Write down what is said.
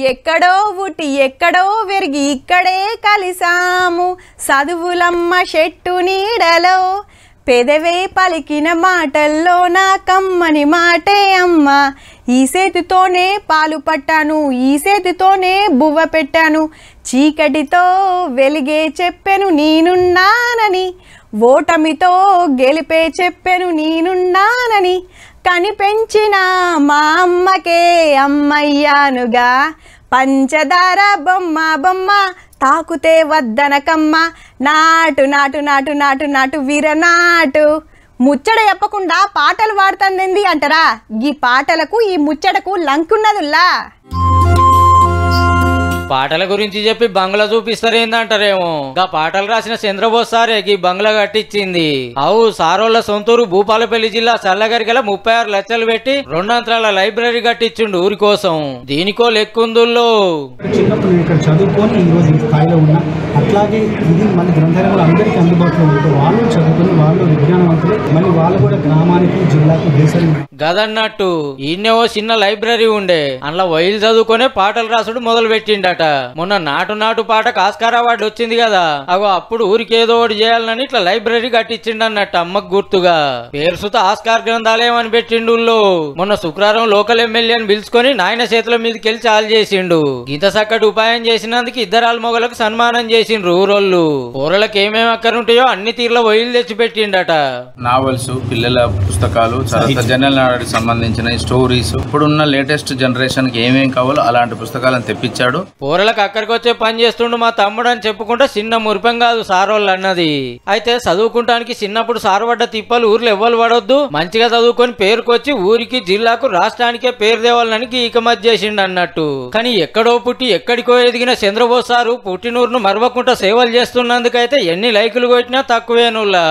ఎక్కడో పుట్టి ఎక్కడో పెరిగి ఇక్కడే కలిసాము చదువులమ్మ చెట్టు నీడలో పెదవే పలికిన మాటల్లో నా కమ్మని మాటే అమ్మ ఈ చేతితోనే పాలు పట్టాను ఈ చేతితోనే బువ్వ పెట్టాను చీకటితో వెలిగే చెప్పెను నేనున్నానని ఓటమితో గెలిపే చెప్పెను నేనున్నానని కనిపెంచిన మా అమ్మకే అమ్మయ్యానుగా పంచదార బొమ్మ బొమ్మ తాకుతే వద్దనకమ్మ నాటు నాటు నాటు నాటు నాటు వీరనాటు ముచ్చట చెప్పకుండా పాటలు పాడుతుందేంది అంటారా ఈ పాటలకు ఈ ముచ్చటకు లంకున్నదుల్లా పాటల గురించి చెప్పి బంగ్లా చూపిస్తారేందంటారేమో గా పాటలు రాసిన చంద్రబోస్ సారే ఈ బంగ్లా కట్టించింది అవు సారోళ్ళ సొంతూరు భూపాలపల్లి జిల్లా చల్లగరిగల 36 లక్షలు పెట్టి 2 అంతరాల లైబ్రరీ కట్టించిండు ఊరి కోసం దీనికో లెక్కుందుల్లో చిన్నప్పుడు నేను ఇక్కడ చదువుకొని ఈ రోజు ఈ స్థాయిలో ఉన్నా అట్లాగే ఇది మన గ్రంథాలయాలు అందరికీ అందుబాటులో ఉంటే వాళ్ళు చదువుకొని వాళ్ళు విజ్ఞానవంతులు మళ్ళీ వాళ్ళు కూడా గ్రామానికి జిల్లాకు దేశానికి గదన్నట్టు ఈయనే ఓ చిన్న లైబ్రరీ ఉండే అందులో వైలు చదువుకునే పాటలు రాసుడు మొదలు పెట్టిండట మొన్న నాటు నాటు పాటకు ఆస్కార్ అవార్డు వచ్చింది కదా అగో అప్పుడు ఊరికి ఏదో ఒకటి చేయాలని ఇట్లా లైబ్రరీ కట్టించిండన్నట్టు అమ్మకు గుర్తుగా పేరు సుత ఆస్కార్ గ్రంథాలయం అని పెట్టిండు మొన్న శుక్రవారం లోకల్ ఎమ్మెల్యేని పిలుచుకొని నాయన చేతుల మీదకి వెళ్ళి చాలు చేసిండు ఇంత చక్కటి ఉపాయం చేసినందుకు ఇద్దరాల మొగలకు సన్మానం చేసిండ్రు ఊరోళ్ళు ఊరలకు ఏమేమి అక్కరుంటాయో అన్ని తీర్ల వైలు తెచ్చి పెట్టిండట నావెల్స్ పిల్లల పుస్తకాలు జనరల్ నాలెడ్జ్ సంబంధించిన స్టోరీస్ ఇప్పుడున్న లేటెస్ట్ జనరేషన్ కి ఏమేం కావాలో అలాంటి పుస్తకాలను తెప్పించాడు ఊరలకు అక్కడికి వచ్చే పని చేస్తుండు మా తమ్ముడు అని చెప్పుకుంటే చిన్న మురిపం కాదు సారోళ్ళు అన్నది అయితే చదువుకుంటానికి చిన్నప్పుడు సారపడ్డ తిప్పలు ఊర్లో ఎవ్వరు పడొద్దు మంచిగా చదువుకొని పేరుకొచ్చి ఊరికి జిల్లాకు రాష్ట్రానికే పేరు తేవాలని ఇకమత్ చేసిండు అన్నట్టు కానీ ఎక్కడో పుట్టి ఎక్కడికో ఎదిగిన చంద్రబోస్ సారు పుట్టినూరును మరవకుండా సేవలు చేస్తున్నందుకైతే ఎన్ని లైకులు కొట్టినా తక్కువేనులా